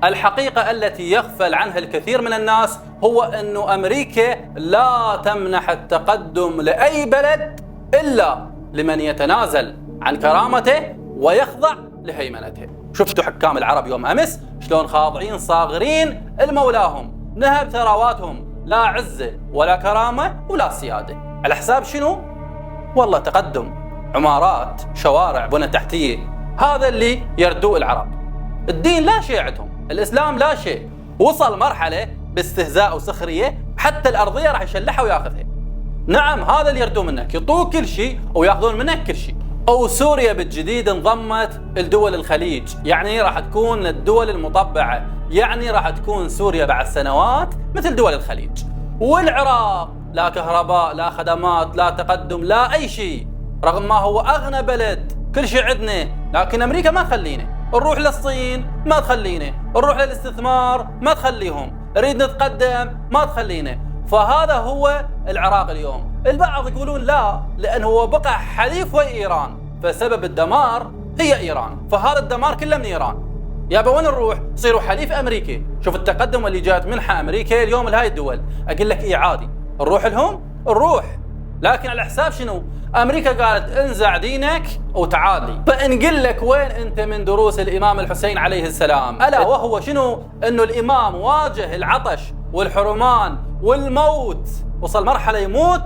الحقيقة التي يغفل عنها الكثير من الناس هو أن أمريكا لا تمنح التقدم لأي بلد إلا لمن يتنازل عن كرامته ويخضع لهيمنته. شفتوا حكام العرب يوم أمس شلون خاضعين صاغرين لمولاهم، نهب ثرواتهم، لا عزة ولا كرامة ولا سيادة. على حساب شنو؟ والله تقدم، عمارات، شوارع، بنى تحتية. هذا اللي يردوه العرب. الدين لا شيء عندهم، الإسلام لا شيء. وصل مرحلة باستهزاء وسخرية حتى الأرضية راح يشلحها وياخذها. نعم، هذا اللي يردوه منك، يعطوك كل شيء وياخذون منك كل شيء. أو سوريا بالجديد انضمت الدول الخليج، يعني راح تكون الدول المطبعة، يعني راح تكون سوريا بعد سنوات مثل دول الخليج. والعراق لا كهرباء، لا خدمات، لا تقدم، لا أي شيء، رغم ما هو أغنى بلد، كل شيء عندنا، لكن أمريكا ما تخلينا. نروح للصين ما تخلينا، نروح للاستثمار ما تخليهم، نريد نتقدم ما تخلينا. فهذا هو العراق اليوم. البعض يقولون لا، لأنه هو بقى حليف ويا إيران، فسبب الدمار هي إيران، فهذا الدمار كله من إيران. يابا وين نروح؟ صيروا حليف أمريكي. شوف التقدم اللي جات منحة أمريكا اليوم لهاي الدول، أقول لك إيه عادي، نروح لهم نروح، لكن على حساب شنو؟ أمريكا قالت انزع دينك وتعال لي. فنقول لك وين أنت من دروس الإمام الحسين عليه السلام؟ ألا وهو شنو؟ أنه الإمام واجه العطش والحرمان والموت، وصل مرحلة يموت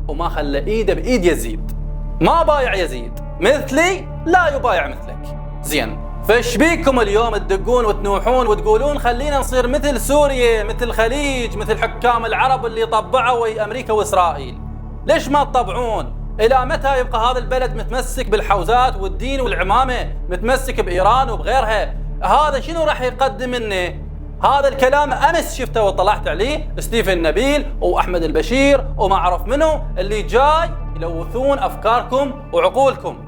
وما خلى إيده بإيد يزيد، ما بايع يزيد، مثلي لا يبايع مثلك. زين، فايش بيكم اليوم تدقون وتنوحون وتقولون خلينا نصير مثل سوريا، مثل الخليج، مثل حكام العرب اللي طبعوا ويا أمريكا وإسرائيل؟ ليش ما تطبعون؟ إلى متى يبقى هذا البلد متمسك بالحوزات والدين والعمامة، متمسك بإيران وبغيرها؟ هذا شنو راح يقدم لنا؟ هذا الكلام أمس شفته وطلعت عليه ستيفن نبيل وأحمد البشير وما أعرف منه، اللي جاي يلوثون أفكاركم وعقولكم،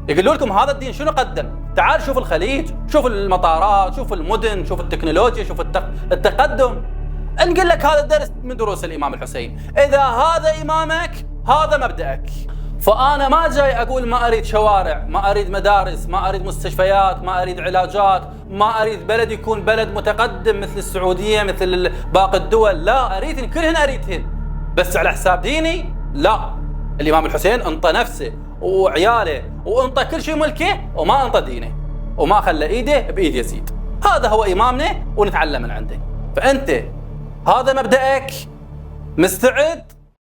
يقولوا لكم هذا الدين شنو قدم. تعال شوف الخليج، شوف المطارات، شوف المدن، شوف التكنولوجيا، شوف التقدم. نقول لك هذا درس من دروس الإمام الحسين. إذا هذا إمامك هذا مبدأك. فأنا ما جاي أقول ما أريد شوارع، ما أريد مدارس، ما أريد مستشفيات، ما أريد علاجات، ما أريد بلد يكون بلد متقدم مثل السعودية مثل باقي الدول، لا، أريدهن كلهن أريدهن، بس على حساب ديني لا. الإمام الحسين انطى نفسه وعياله وانطى كل شيء ملكه وما انطى دينه وما خلى إيده بإيد يزيد. هذا هو إمامنا ونتعلم من عنده. فأنت هذا مبدأك، مستعد